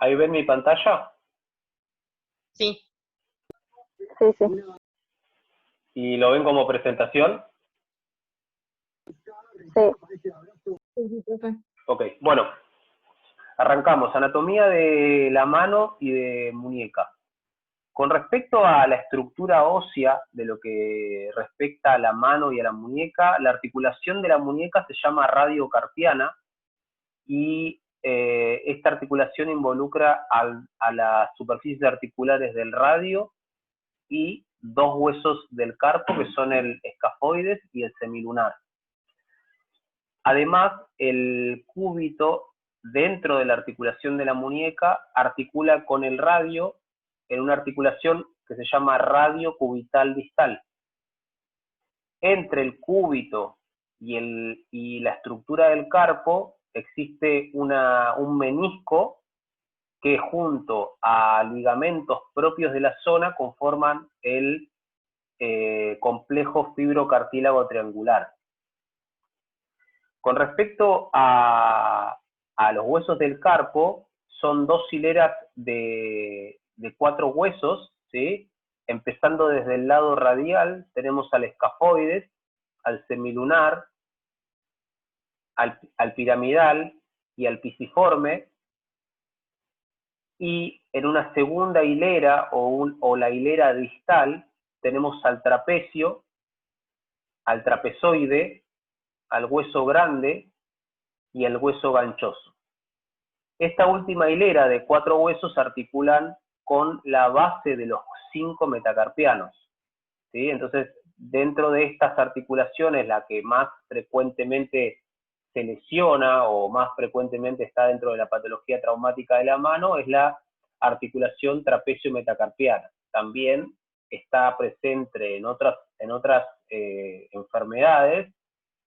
¿Ahí ven mi pantalla? Sí. Sí, sí. ¿Y lo ven como presentación? Sí. Ok, bueno, arrancamos. Anatomía de la mano y de muñeca. Con respecto a la estructura ósea de lo que respecta a la mano y a la muñeca, la articulación de la muñeca se llama radiocarpiana y esta articulación involucra a las superficies articulares del radio y dos huesos del carpo, que son el escafoides y el semilunar. Además, el cúbito dentro de la articulación de la muñeca articula con el radio en una articulación que se llama radio cubital distal. Entre el cúbito y la estructura del carpo existe un menisco que junto a ligamentos propios de la zona conforman el complejo fibrocartílago triangular. Con respecto a los huesos del carpo, son dos hileras de 4 huesos, ¿sí? Empezando desde el lado radial, tenemos al escafoides, al semilunar, al piramidal y al pisiforme, y en una segunda hilera o la hilera distal tenemos al trapecio, al trapezoide, al hueso grande y al hueso ganchoso. Esta última hilera de 4 huesos articulan con la base de los 5 metacarpianos, ¿sí? Entonces, dentro de estas articulaciones, la que más frecuentemente se lesiona o más frecuentemente está dentro de la patología traumática de la mano es la articulación trapecio-metacarpiana. También está presente en otras enfermedades,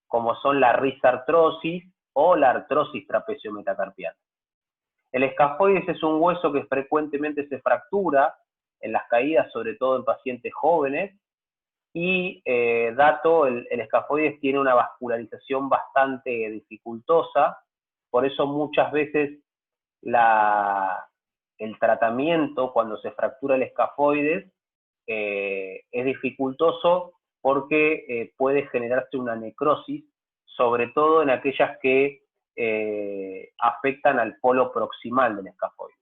como son la risartrosis o la artrosis trapecio-metacarpiana. El escafoides es un hueso que frecuentemente se fractura en las caídas, sobre todo en pacientes jóvenes, y el escafoides tiene una vascularización bastante dificultosa, por eso muchas veces el tratamiento cuando se fractura el escafoides es dificultoso porque puede generarse una necrosis, sobre todo en aquellas que afectan al polo proximal del escafoides.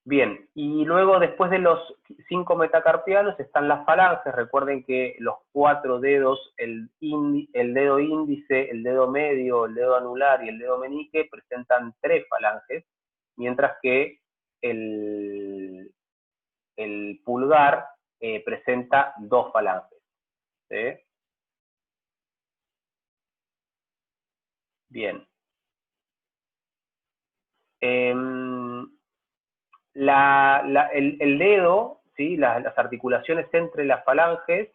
Bien, y luego después de los 5 metacarpianos están las falanges. Recuerden que los 4 dedos, el dedo índice, el dedo medio, el dedo anular y el dedo meñique presentan 3 falanges, mientras que el pulgar presenta 2 falanges. ¿Sí? Bien. El dedo, ¿sí? Las articulaciones entre las falanges,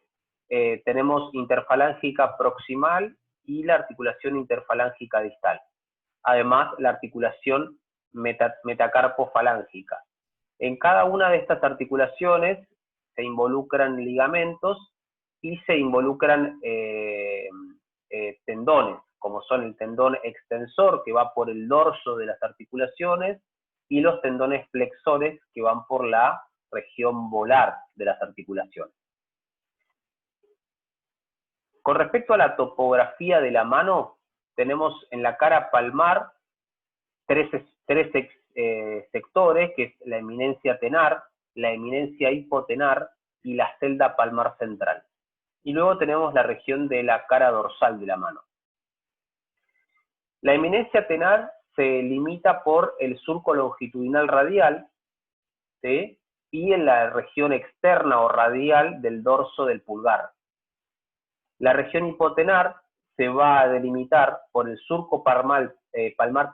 tenemos interfalángica proximal y la articulación interfalángica distal. Además, la articulación metacarpofalángica. En cada una de estas articulaciones se involucran ligamentos y se involucran tendones, como son el tendón extensor, que va por el dorso de las articulaciones, y los tendones flexores, que van por la región volar de las articulaciones. Con respecto a la topografía de la mano, tenemos en la cara palmar tres sectores, que es la eminencia tenar, la eminencia hipotenar y la celda palmar central. Y luego tenemos la región de la cara dorsal de la mano. La eminencia tenar se limita por el surco longitudinal radial, ¿sí? Y en la región externa o radial del dorso del pulgar. La región hipotenar se va a delimitar por el surco palmar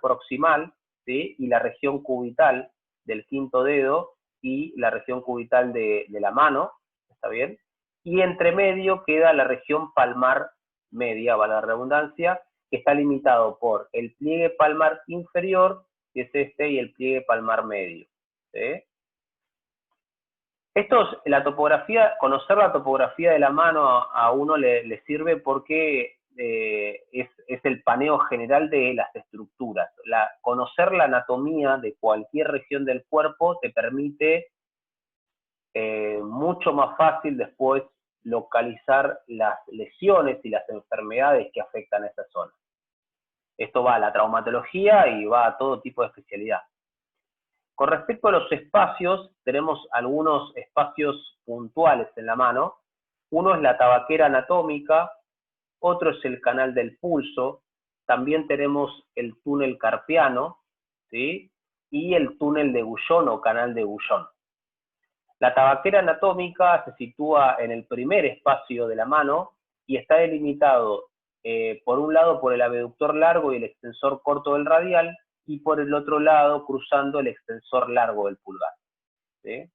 proximal, ¿sí? Y la región cubital del quinto dedo y la región cubital de la mano, ¿está bien? Y entre medio queda la región palmar media, vale la redundancia, que está limitado por el pliegue palmar inferior, que es este, y el pliegue palmar medio, ¿sí? Conocer la topografía de la mano a uno le sirve porque es el paneo general de las estructuras. Conocer la anatomía de cualquier región del cuerpo te permite mucho más fácil después localizar las lesiones y las enfermedades que afectan a esa zona. Esto va a la traumatología y va a todo tipo de especialidad. Con respecto a los espacios, tenemos algunos espacios puntuales en la mano. Uno es la tabaquera anatómica, otro es el canal del pulso, también tenemos el túnel carpiano, ¿sí? Y el túnel de Guyon o canal de Guyon. La tabaquera anatómica se sitúa en el primer espacio de la mano y está delimitado por un lado por el abductor largo y el extensor corto del radial, y por el otro lado cruzando el extensor largo del pulgar, ¿sí?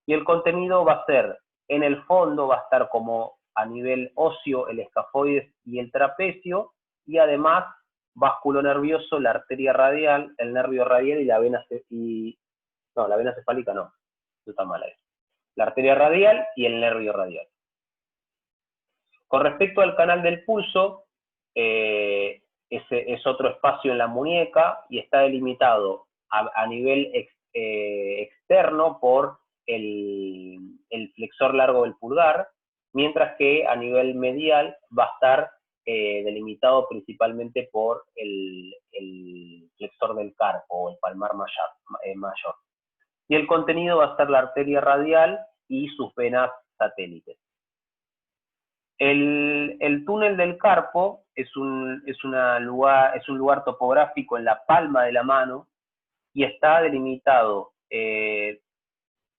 Y el contenido va a ser, en el fondo va a estar como a nivel óseo el escafoides y el trapecio, y además básculo nervioso, la arteria radial, el nervio radial y la vena la vena cefálica no, eso está mal ahí. La arteria radial y el nervio radial. Con respecto al canal del pulso, ese es otro espacio en la muñeca y está delimitado a nivel externo por el flexor largo del pulgar, mientras que a nivel medial va a estar delimitado principalmente por el flexor del carpo o el palmar mayor. Y el contenido va a ser la arteria radial y sus venas satélites. El túnel del carpo es un lugar topográfico en la palma de la mano y está delimitado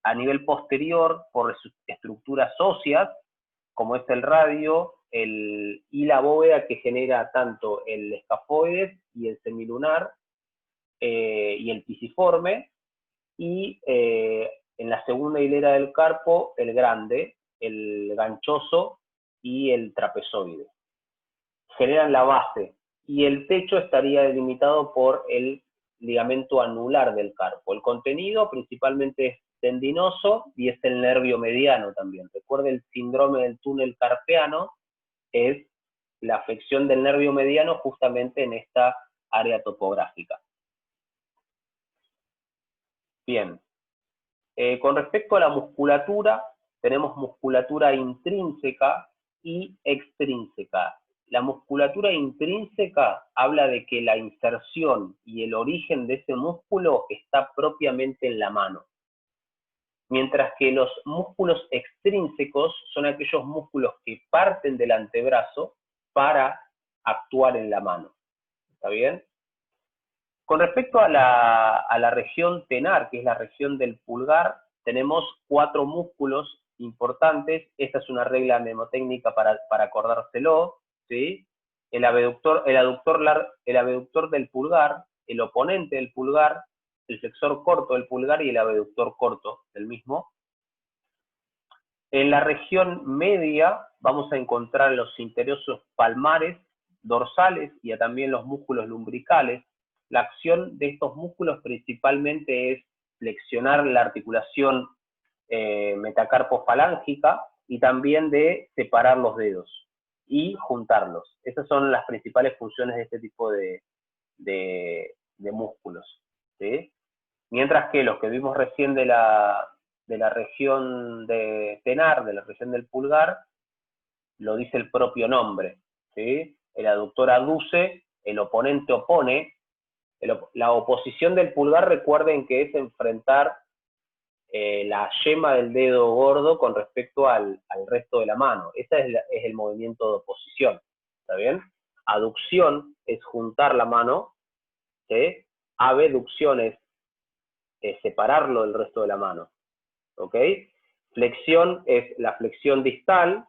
a nivel posterior por estructuras óseas, como es el radio y la bóveda que genera tanto el escafoides y el semilunar y el pisiforme, y en la segunda hilera del carpo el grande, el ganchoso y el trapezoide. Generan la base y el techo estaría delimitado por el ligamento anular del carpo. El contenido principalmente es tendinoso y es el nervio mediano también. Recuerde, el síndrome del túnel carpiano es la afección del nervio mediano justamente en esta área topográfica. Bien. Con respecto a la musculatura, tenemos musculatura intrínseca y extrínseca. La musculatura intrínseca habla de que la inserción y el origen de ese músculo está propiamente en la mano. Mientras que los músculos extrínsecos son aquellos músculos que parten del antebrazo para actuar en la mano. ¿Está bien? Con respecto a la región tenar, que es la región del pulgar, tenemos 4 músculos importantes. Esta es una regla mnemotécnica para acordárselo, ¿sí? El abductor del pulgar, el oponente del pulgar, el flexor corto del pulgar y el abductor corto del mismo. En la región media vamos a encontrar los interiosos palmares, dorsales y también los músculos lumbricales. La acción de estos músculos principalmente es flexionar la articulación metacarpofalángica y también de separar los dedos y juntarlos. Esas son las principales funciones de este tipo de músculos, ¿sí? Mientras que los que vimos recién de la región de tenar, de la región del pulgar, lo dice el propio nombre, ¿sí? El aductor aduce, el oponente opone. La oposición del pulgar, recuerden que es enfrentar la yema del dedo gordo con respecto al resto de la mano. Ese es el movimiento de oposición, ¿está bien? Aducción es juntar la mano, ¿sí? Abducción es separarlo del resto de la mano, ¿ok? Flexión es la flexión distal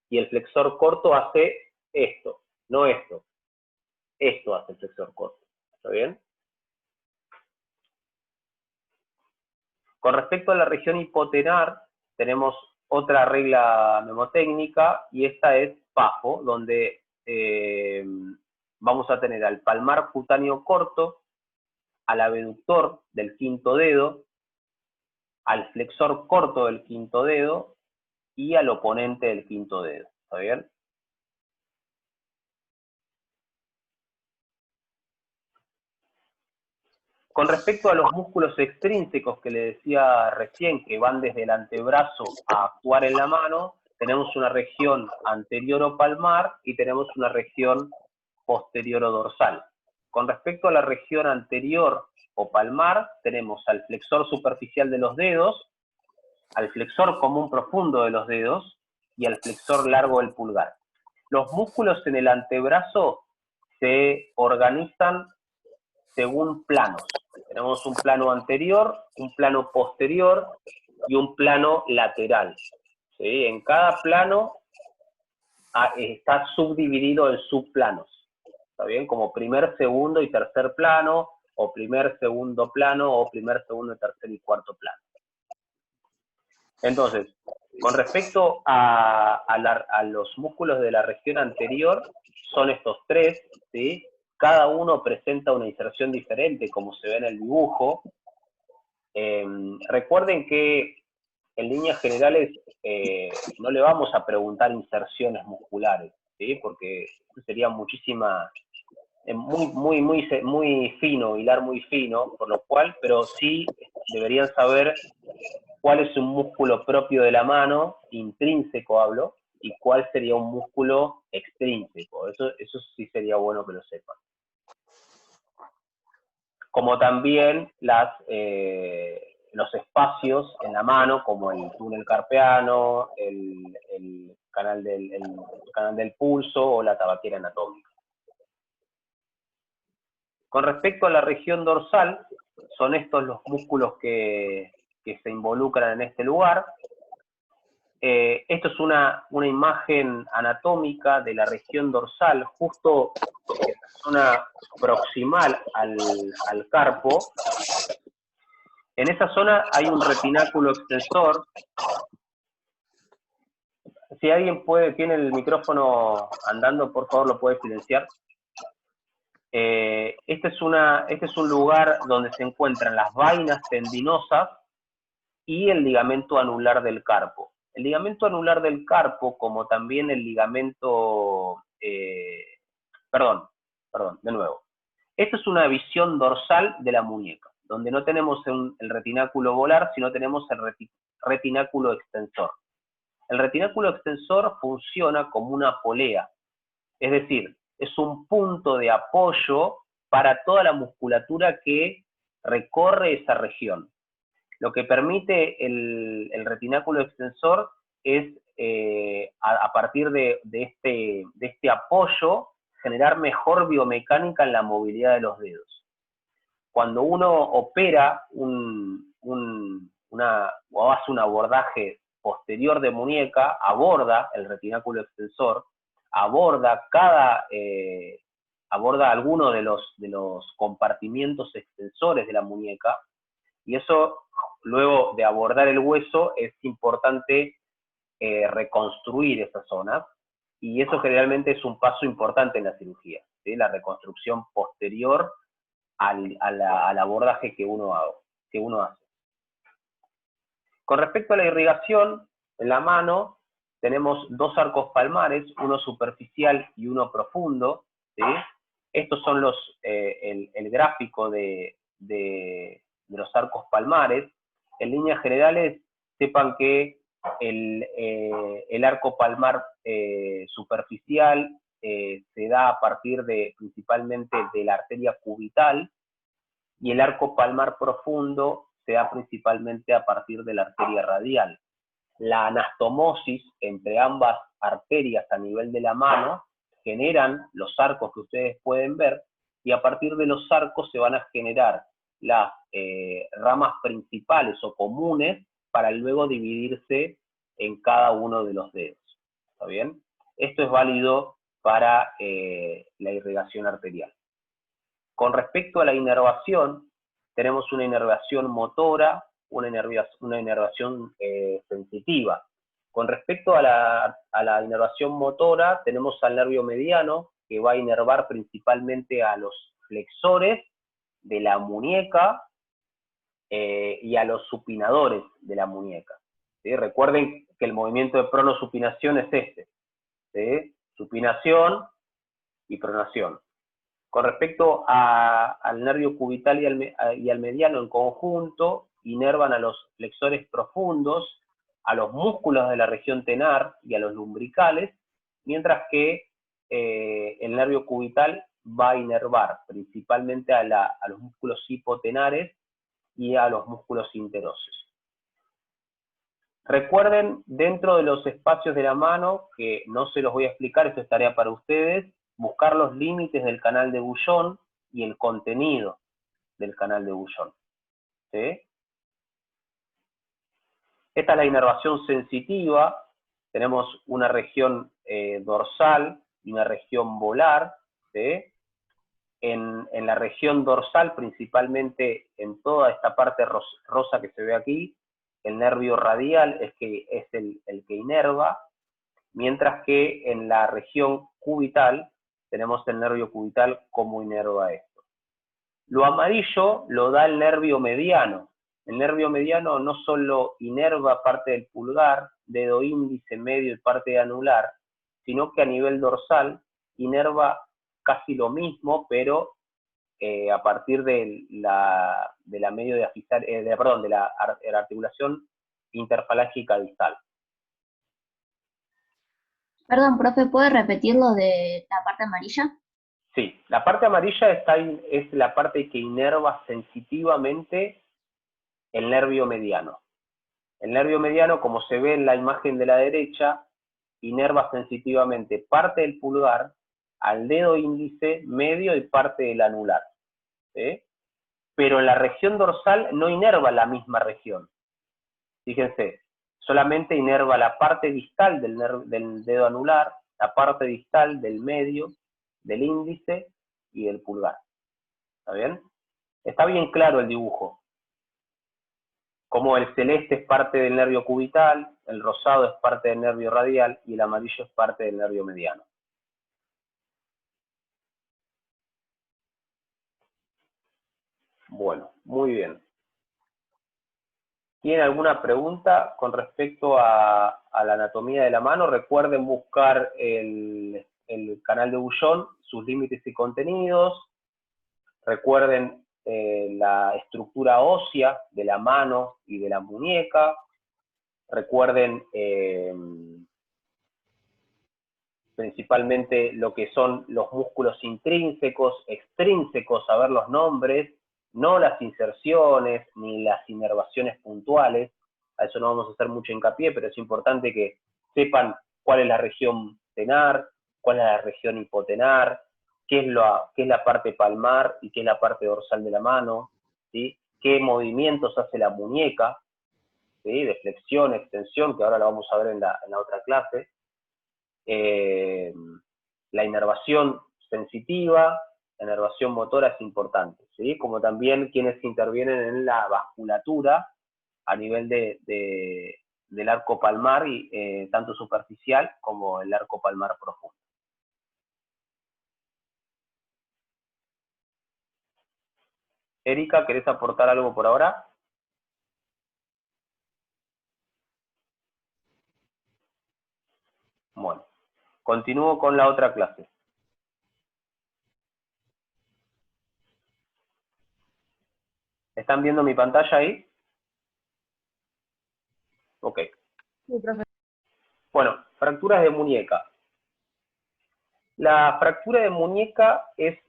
y el flexor corto hace esto, no esto. Esto hace el flexor corto, ¿está bien? Con respecto a la región hipotenar, tenemos otra regla mnemotécnica y esta es PAFO, donde vamos a tener al palmar cutáneo corto, al abductor del quinto dedo, al flexor corto del quinto dedo y al oponente del quinto dedo, ¿está bien? Con respecto a los músculos extrínsecos que le decía recién, que van desde el antebrazo a actuar en la mano, tenemos una región anterior o palmar y tenemos una región posterior o dorsal. Con respecto a la región anterior o palmar, tenemos al flexor superficial de los dedos, al flexor común profundo de los dedos y al flexor largo del pulgar. Los músculos en el antebrazo se organizan según planos. Tenemos un plano anterior, un plano posterior y un plano lateral. ¿Sí? En cada plano está subdividido en subplanos. ¿Está bien? Como primer, segundo y tercer plano, o primer, segundo plano, o primer, segundo, tercer y cuarto plano. Entonces, con respecto a los músculos de la región anterior, son estos tres, ¿sí? Cada uno presenta una inserción diferente, como se ve en el dibujo. Recuerden que en líneas generales no le vamos a preguntar inserciones musculares, ¿sí? Porque sería muchísima, muy fino, hilar muy fino, por lo cual, pero sí deberían saber cuál es un músculo propio de la mano, intrínseco hablo, y cuál sería un músculo extrínseco. Eso sí sería bueno que lo sepan. Como también los espacios en la mano, como el túnel carpiano, el canal del pulso o la tabaquera anatómica. Con respecto a la región dorsal, son estos los músculos que se involucran en este lugar. Esto es una imagen anatómica de la región dorsal, justo en la zona proximal al carpo. En esa zona hay un retináculo extensor. Si alguien tiene el micrófono andando, por favor lo puede silenciar. Este es un lugar donde se encuentran las vainas tendinosas y el ligamento anular del carpo. El ligamento anular del carpo, como también el ligamento... perdón, de nuevo. Esta es una visión dorsal de la muñeca, donde no tenemos el retináculo volar, sino tenemos el retináculo extensor. El retináculo extensor funciona como una polea, es decir, es un punto de apoyo para toda la musculatura que recorre esa región. Lo que permite el retináculo extensor es, a partir de este apoyo, generar mejor biomecánica en la movilidad de los dedos. Cuando uno opera o hace un abordaje posterior de muñeca, aborda el retináculo extensor, aborda alguno de los compartimientos extensores de la muñeca, y eso, luego de abordar el hueso, es importante reconstruir esa zona, y eso generalmente es un paso importante en la cirugía, ¿sí? La reconstrucción posterior al abordaje que uno hace. Con respecto a la irrigación, en la mano tenemos dos arcos palmares, uno superficial y uno profundo, ¿sí? Estos son el gráfico de los arcos palmares. En líneas generales, sepan que el arco palmar superficial se da a partir principalmente de la arteria cubital, y el arco palmar profundo se da principalmente a partir de la arteria radial. La anastomosis entre ambas arterias a nivel de la mano generan los arcos que ustedes pueden ver, y a partir de los arcos se van a generar las ramas principales o comunes para luego dividirse en cada uno de los dedos. ¿Está bien? Esto es válido para la irrigación arterial. Con respecto a la inervación, tenemos una inervación motora, una inervación sensitiva. Con respecto a la inervación motora, tenemos al nervio mediano, que va a inervar principalmente a los flexores de la muñeca y a los supinadores de la muñeca. ¿Sí? Recuerden que el movimiento de pronosupinación es este, ¿sí? Supinación y pronación. Con respecto al nervio cubital y al mediano en conjunto, inervan a los flexores profundos, a los músculos de la región tenar y a los lumbricales, mientras que el nervio cubital va a inervar principalmente a los músculos hipotenares y a los músculos interóseos. Recuerden, dentro de los espacios de la mano, que no se los voy a explicar, esto es tarea para ustedes, buscar los límites del canal de Bouillon y el contenido del canal de Bouillon. ¿Sí? Esta es la inervación sensitiva. Tenemos una región dorsal y una región volar. ¿Sí? En la región dorsal, principalmente en toda esta parte rosa que se ve aquí, el nervio radial es el que inerva, mientras que en la región cubital tenemos el nervio cubital como inerva esto. Lo amarillo lo da el nervio mediano. El nervio mediano no solo inerva parte del pulgar, dedo índice, medio y parte anular, sino que a nivel dorsal inerva casi lo mismo, pero a partir de la articulación interfalángica distal. Perdón, profe, ¿puede repetir lo de la parte amarilla? Sí, la parte amarilla es la parte que inerva sensitivamente el nervio mediano. El nervio mediano, como se ve en la imagen de la derecha, inerva sensitivamente parte del pulgar al dedo índice, medio y parte del anular. ¿Sí? Pero en la región dorsal no inerva la misma región. Fíjense, solamente inerva la parte distal del dedo anular, la parte distal del medio, del índice y del pulgar. ¿Está bien? Está bien claro el dibujo. Como el celeste es parte del nervio cubital, el rosado es parte del nervio radial y el amarillo es parte del nervio mediano. Bueno, muy bien. ¿Tienen alguna pregunta con respecto a la anatomía de la mano? Recuerden buscar el canal de Bouillon, sus límites y contenidos. Recuerden la estructura ósea de la mano y de la muñeca. Recuerden principalmente lo que son los músculos intrínsecos, extrínsecos, saber los nombres, no las inserciones ni las inervaciones puntuales. A eso no vamos a hacer mucho hincapié, pero es importante que sepan cuál es la región tenar, cuál es la región hipotenar, qué es la parte palmar y qué es la parte dorsal de la mano, ¿sí? Qué movimientos hace la muñeca, ¿sí? De flexión, extensión, que ahora la vamos a ver en la otra clase. La inervación sensitiva, la inervación motora es importante, ¿sí? Como también quienes intervienen en la vasculatura a nivel del arco palmar, tanto superficial como el arco palmar profundo. Erika, ¿querés aportar algo por ahora? Bueno, continúo con la otra clase. ¿Están viendo mi pantalla ahí? Ok. Sí, profe. Bueno, fracturas de muñeca. La fractura de muñeca es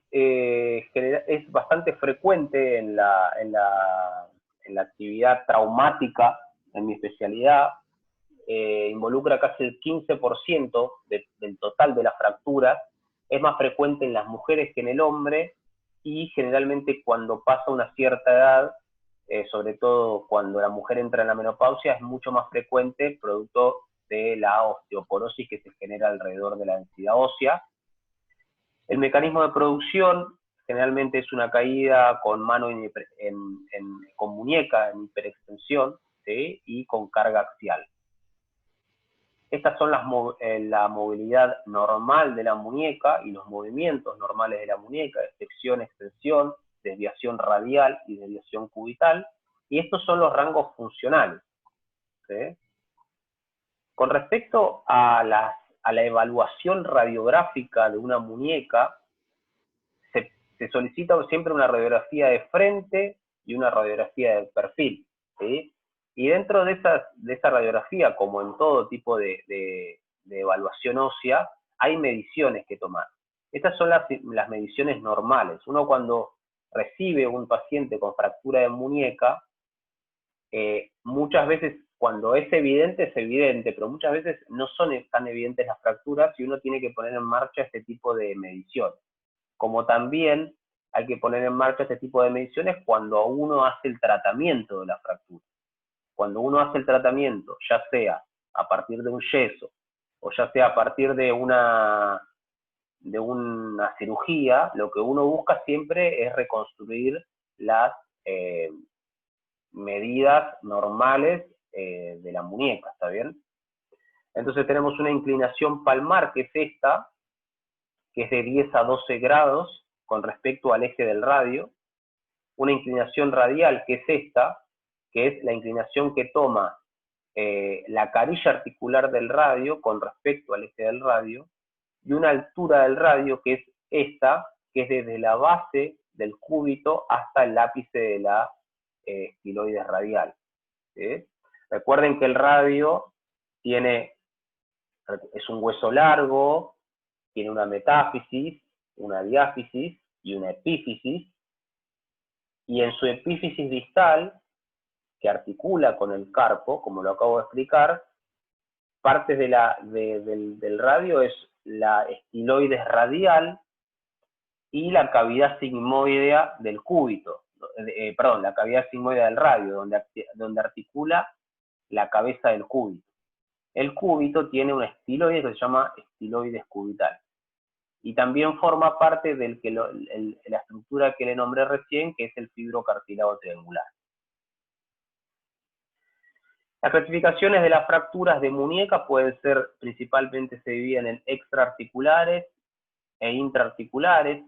bastante frecuente en la actividad traumática, en mi especialidad. Involucra casi el 15% del total de las fracturas. Es más frecuente en las mujeres que en el hombre, y generalmente cuando pasa una cierta edad, sobre todo cuando la mujer entra en la menopausia, es mucho más frecuente producto de la osteoporosis que se genera alrededor de la densidad ósea. El mecanismo de producción generalmente es una caída con mano con muñeca en hiperextensión, ¿sí? Y con carga axial. Estas son la movilidad normal de la muñeca y los movimientos normales de la muñeca, flexión, extensión, desviación radial y desviación cubital, y estos son los rangos funcionales, ¿sí? Con respecto a la evaluación radiográfica de una muñeca, se solicita siempre una radiografía de frente y una radiografía de perfil, ¿sí? Y dentro de esa radiografía, como en todo tipo de evaluación ósea, hay mediciones que tomar. Estas son las mediciones normales. Uno cuando recibe un paciente con fractura de muñeca, muchas veces cuando es evidente, pero muchas veces no son tan evidentes las fracturas y uno tiene que poner en marcha este tipo de mediciones. Como también hay que poner en marcha este tipo de mediciones cuando uno hace el tratamiento de la fractura. Cuando uno hace el tratamiento, ya sea a partir de un yeso, o ya sea a partir de una cirugía, lo que uno busca siempre es reconstruir las medidas normales de la muñeca, ¿está bien? Entonces tenemos una inclinación palmar, que es esta, que es de 10 a 12 grados con respecto al eje del radio, una inclinación radial, que es esta, que es la inclinación que toma la carilla articular del radio con respecto al eje del radio, y una altura del radio, que es esta, que es desde la base del cúbito hasta el ápice de la estiloides radial. ¿Sí? Recuerden que el radio es un hueso largo, tiene una metáfisis, una diáfisis y una epífisis, y en su epífisis distal, que articula con el carpo, como lo acabo de explicar, parte del radio es la estiloides radial y la cavidad sigmoidea del cúbito, la cavidad sigmoidea del radio, donde articula la cabeza del cúbito. El cúbito tiene una estiloide que se llama estiloides cubital. Y también forma parte de la estructura que le nombré recién, que es el fibrocartílago triangular. Las clasificaciones de las fracturas de muñeca pueden ser, principalmente se dividen en extraarticulares e intraarticulares.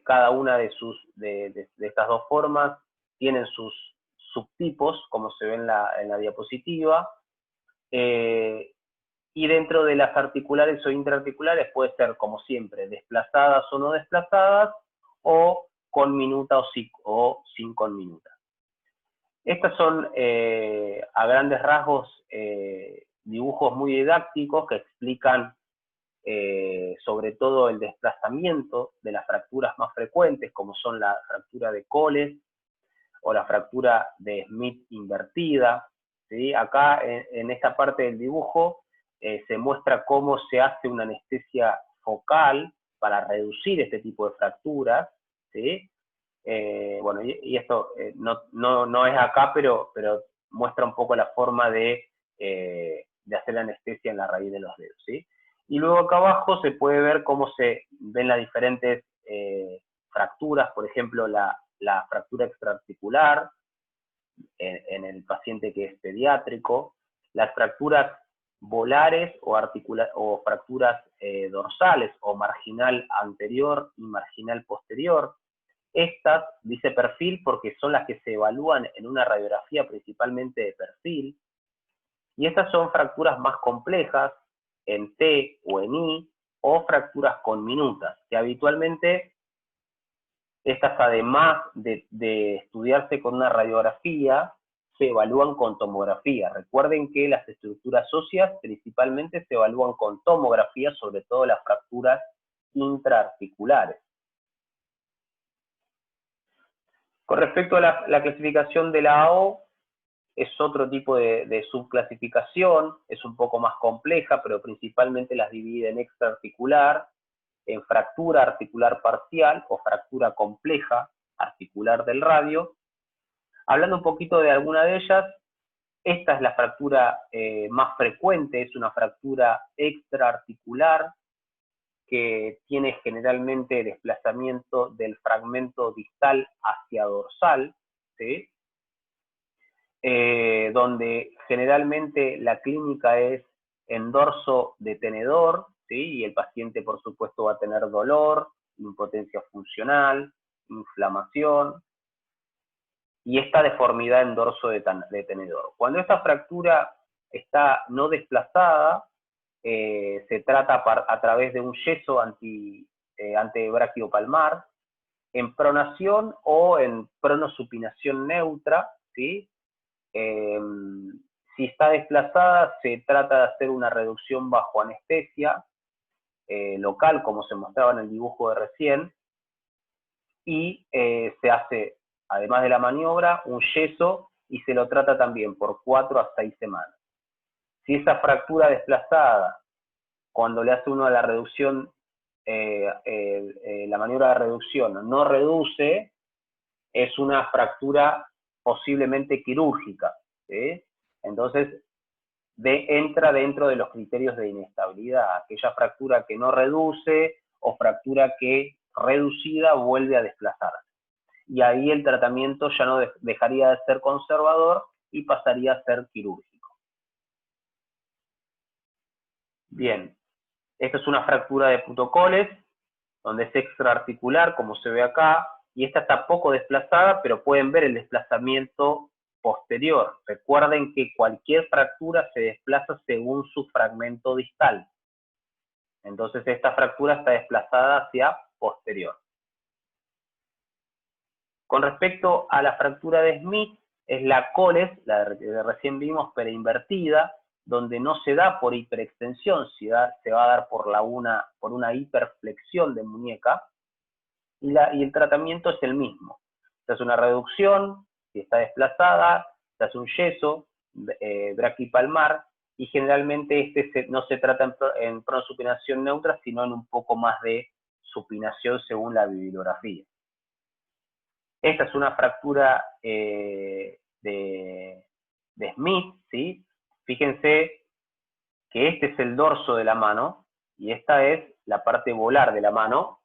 Cada una de estas dos formas tienen sus subtipos, como se ve en la diapositiva. Y dentro de las articulares o intraarticulares puede ser, como siempre, desplazadas o no desplazadas, o con minuta o sin conminuta. Estas son, a grandes rasgos, dibujos muy didácticos que explican sobre todo el desplazamiento de las fracturas más frecuentes, como son la fractura de Coles o la fractura de Smith invertida. ¿Sí? Acá, en esta parte del dibujo, se muestra cómo se hace una anestesia focal para reducir este tipo de fracturas. ¿Sí? Bueno, y esto no es acá, pero muestra un poco la forma de hacer la anestesia en la raíz de los dedos, ¿sí? Y luego acá abajo se puede ver cómo se ven las diferentes fracturas, por ejemplo, la fractura extraarticular en el paciente que es pediátrico, las fracturas volares o fracturas dorsales, o marginal anterior y marginal posterior. Estas, dice perfil, porque son las que se evalúan en una radiografía principalmente de perfil, y estas son fracturas más complejas, en T o en I, o fracturas conminutas, que habitualmente estas, además de estudiarse con una radiografía, se evalúan con tomografía. Recuerden que las estructuras óseas principalmente se evalúan con tomografía, sobre todo las fracturas intraarticulares. Con respecto a la clasificación de la AO, es otro tipo de subclasificación, es un poco más compleja, pero principalmente las divide en extraarticular, en fractura articular parcial o fractura compleja articular del radio. Hablando un poquito de alguna de ellas, esta es la fractura más frecuente, es una fractura extraarticular que tiene generalmente desplazamiento del fragmento distal hacia dorsal, ¿sí? Donde generalmente la clínica es en dorso detenedor, ¿sí? Y el paciente, por supuesto, va a tener dolor, impotencia funcional, inflamación, y esta deformidad en dorso detenedor. Cuando esta fractura está no desplazada, se trata a través de un yeso antebraquiopalmar, en pronación o en pronosupinación neutra, ¿sí? Si está desplazada, se trata de hacer una reducción bajo anestesia local, como se mostraba en el dibujo de recién, y se hace, además de la maniobra, un yeso y se lo trata también por 4 a 6 semanas. Si esa fractura desplazada, cuando le hace uno a la reducción, la maniobra de reducción no reduce, es una fractura posiblemente quirúrgica, ¿sí? Entonces, entra dentro de los criterios de inestabilidad, aquella fractura que no reduce o fractura que reducida vuelve a desplazarse. Y ahí el tratamiento ya no dejaría de ser conservador y pasaría a ser quirúrgico. Bien, esta es una fractura de putocoles, donde es extraarticular, como se ve acá, y esta está poco desplazada, pero pueden ver el desplazamiento posterior. Recuerden que cualquier fractura se desplaza según su fragmento distal. Entonces esta fractura está desplazada hacia posterior. Con respecto a la fractura de Smith, es la coles, la que recién vimos, pero invertida, donde no se da por hiperextensión, se va a dar por una hiperflexión de muñeca, y el tratamiento es el mismo. Se hace una reducción, si está desplazada, se hace un yeso braquipalmar, y generalmente no se trata en pronosupinación neutra, sino en un poco más de supinación según la bibliografía. Esta es una fractura de Smith, ¿sí? Fíjense que este es el dorso de la mano, y esta es la parte volar de la mano,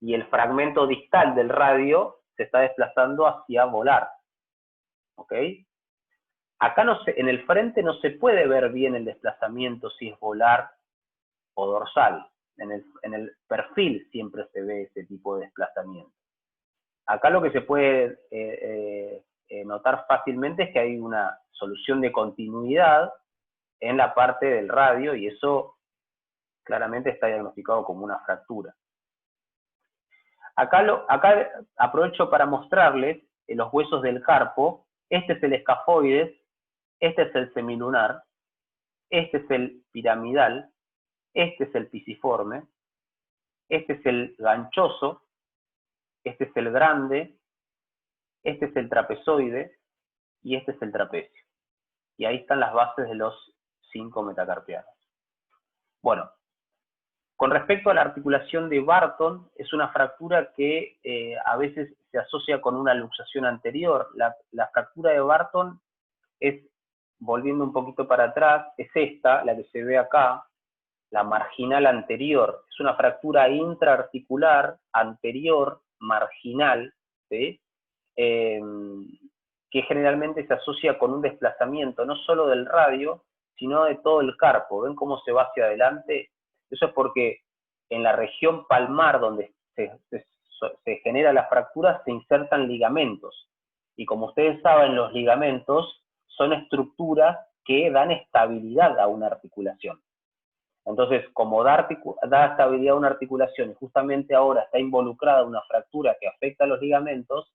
y el fragmento distal del radio se está desplazando hacia volar. ¿Ok? Acá en el frente no se puede ver bien el desplazamiento si es volar o dorsal. En el perfil siempre se ve ese tipo de desplazamiento. Acá lo que se puede notar fácilmente es que hay una solución de continuidad en la parte del radio, y eso claramente está diagnosticado como una fractura. Acá aprovecho para mostrarles los huesos del carpo. Este es el escafoides, este es el semilunar, este es el piramidal, este es el pisiforme, este es el ganchoso, este es el grande, este es el trapezoide y este es el trapecio. Y ahí están las bases de los 5 metacarpianos. Bueno, con respecto a la articulación de Barton, es una fractura que a veces se asocia con una luxación anterior. La fractura de Barton es, volviendo un poquito para atrás, es esta, la que se ve acá, la marginal anterior. Es una fractura intraarticular anterior, marginal, ¿sí? Que generalmente se asocia con un desplazamiento no solo del radio, sino de todo el carpo. ¿Ven cómo se va hacia adelante? Eso es porque en la región palmar, donde se genera la fractura, se insertan ligamentos. Y como ustedes saben, los ligamentos son estructuras que dan estabilidad a una articulación. Entonces, como da estabilidad a una articulación y justamente ahora está involucrada una fractura que afecta a los ligamentos,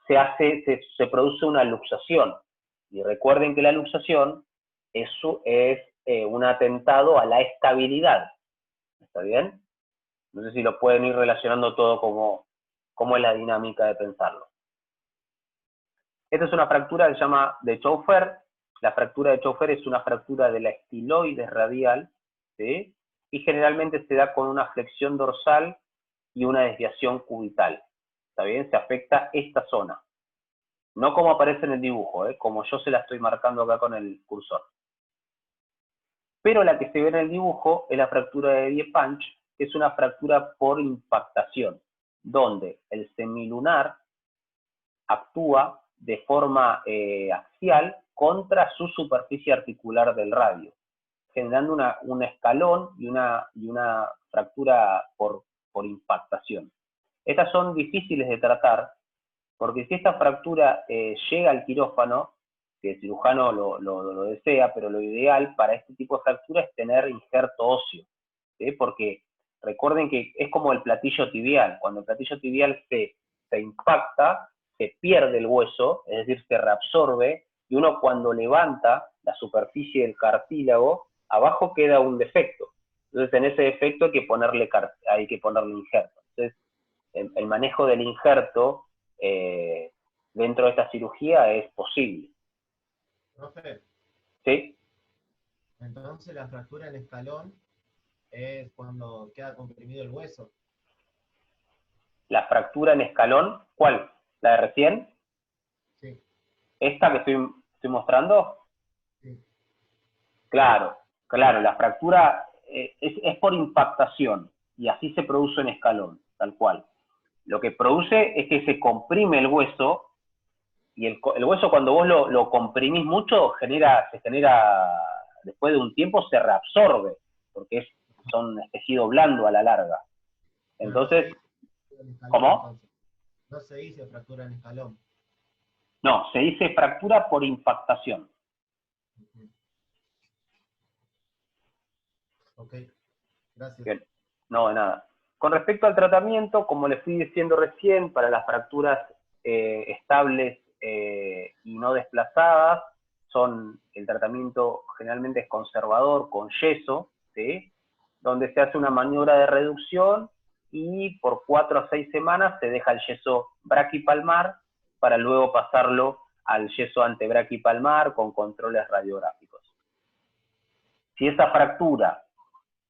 se produce una luxación. Y recuerden que la luxación es un atentado a la estabilidad. ¿Está bien? No sé si lo pueden ir relacionando todo como es la dinámica de pensarlo. Esta es una fractura que se llama de Chauffeur. La fractura de Chauffeur es una fractura de la estiloides radial, ¿sí? Y generalmente se da con una flexión dorsal y una desviación cubital. ¿Está bien? Se afecta esta zona. No como aparece en el dibujo, como yo se la estoy marcando acá con el cursor. Pero la que se ve en el dibujo es la fractura de Die-Punch, que es una fractura por impactación, donde el semilunar actúa de forma axial contra su superficie articular del radio, generando un escalón y una fractura por impactación. Estas son difíciles de tratar, porque si esta fractura llega al quirófano, que el cirujano lo desea, pero lo ideal para este tipo de fractura es tener injerto óseo, ¿sí? Porque Recuerden que es como el platillo tibial. Cuando el platillo tibial se impacta, se pierde el hueso, es decir, se reabsorbe, y uno cuando levanta la superficie del cartílago, abajo queda un defecto. Entonces, en ese defecto hay que ponerle injerto. Entonces, el manejo del injerto dentro de esta cirugía es posible. Profe, ¿Sí? entonces la fractura en escalón es cuando queda comprimido el hueso. La fractura en escalón, ¿cuál? ¿La de recién? Sí, ¿Esta que estoy mostrando? sí. Claro, la fractura es por impactación y así se produce en escalón, tal cual. Lo que produce es que se comprime el hueso y el hueso cuando vos lo comprimís mucho se genera, después de un tiempo se reabsorbe, porque son tejido blando a la larga. Entonces, ¿cómo? No se dice fractura en escalón. No, se dice fractura por impactación. Ok, gracias. Bien. No, de nada. Con respecto al tratamiento, como les fui diciendo recién, para las fracturas estables y no desplazadas, el tratamiento generalmente es conservador, con yeso, ¿sí? Donde se hace una maniobra de reducción y por 4 a 6 semanas se deja el yeso braquipalmar para luego pasarlo al yeso antebraquipalmar con controles radiográficos. Si esa fractura,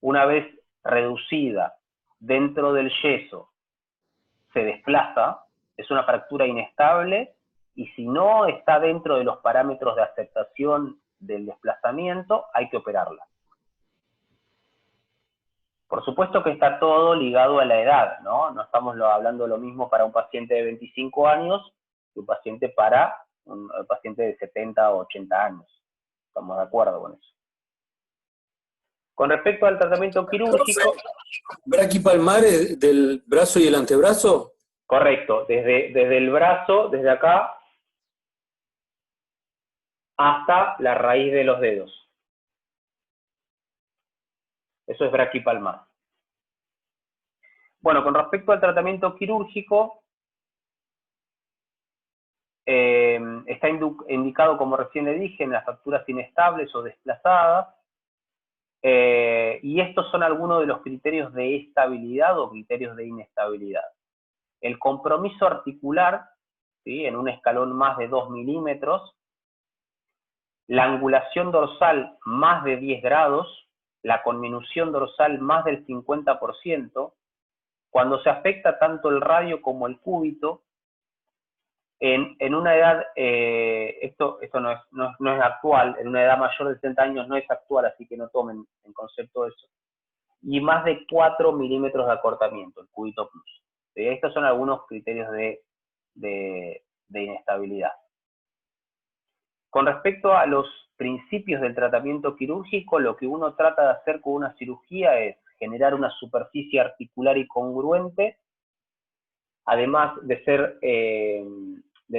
una vez reducida dentro del yeso, se desplaza, es una fractura inestable, y si no está dentro de los parámetros de aceptación del desplazamiento, hay que operarla. Por supuesto que está todo ligado a la edad, ¿no? No estamos hablando lo mismo para un paciente de 25 años que un paciente para un paciente de 70 o 80 años. Estamos de acuerdo con eso. Con respecto al tratamiento quirúrgico... ¿Braquipalmar es del brazo y el antebrazo? Correcto, desde el brazo, desde acá, hasta la raíz de los dedos. Eso es braquipalmar. Bueno, con respecto al tratamiento quirúrgico, está indicado, como recién le dije, en las fracturas inestables o desplazadas, y estos son algunos de los criterios de estabilidad o criterios de inestabilidad. El compromiso articular, ¿sí?, en un escalón más de 2 milímetros, la angulación dorsal más de 10 grados, la conminución dorsal más del 50%, cuando se afecta tanto el radio como el cúbito, en una edad, esto no es actual, en una edad mayor de 70 años no es actual, así que no tomen en concepto eso, y más de 4 milímetros de acortamiento, el cúbito plus. Estos son algunos criterios de inestabilidad. Con respecto a los principios del tratamiento quirúrgico, lo que uno trata de hacer con una cirugía es generar una superficie articular y congruente, además de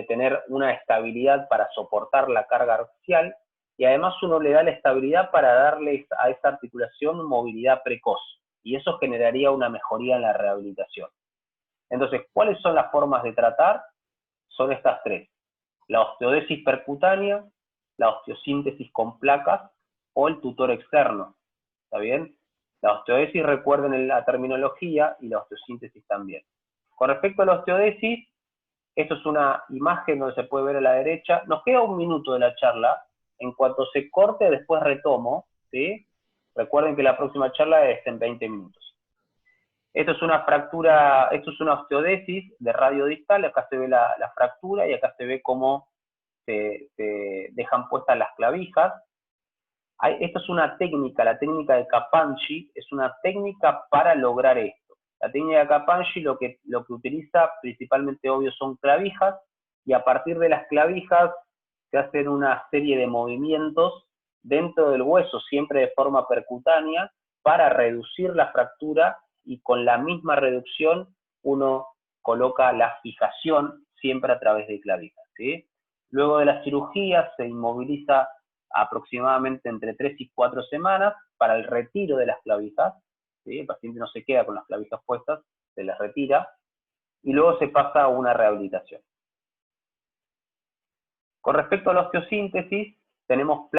tener una estabilidad para soportar la carga axial, y además uno le da la estabilidad para darle a esa articulación movilidad precoz, y eso generaría una mejoría en la rehabilitación. Entonces, ¿cuáles son las formas de tratar? Son estas tres: la osteodesis percutánea, la osteosíntesis con placas o el tutor externo. ¿Está bien? La osteodesis, recuerden la terminología, y la osteosíntesis también. Con respecto a la osteodesis, esto es una imagen donde se puede ver a la derecha. Nos queda un minuto de la charla. En cuanto se corte, después retomo, ¿sí? Recuerden que la próxima charla es en 20 minutos. Esto es una fractura, esto es una osteodesis de radio distal. Acá se ve la fractura y acá se ve cómo se dejan puestas las clavijas. Esto es una técnica, la técnica de Capanchi, es una técnica para lograr esto. La técnica de Capanchi lo que utiliza principalmente, obvio, son clavijas, y a partir de las clavijas se hacen una serie de movimientos dentro del hueso, siempre de forma percutánea, para reducir la fractura, y con la misma reducción uno coloca la fijación siempre a través de clavijas, ¿sí? Luego de la cirugía se inmoviliza aproximadamente entre 3 y 4 semanas para el retiro de las clavijas, ¿sí? El paciente no se queda con las clavijas puestas, se las retira, y luego se pasa a una rehabilitación. Con respecto a la osteosíntesis, tenemos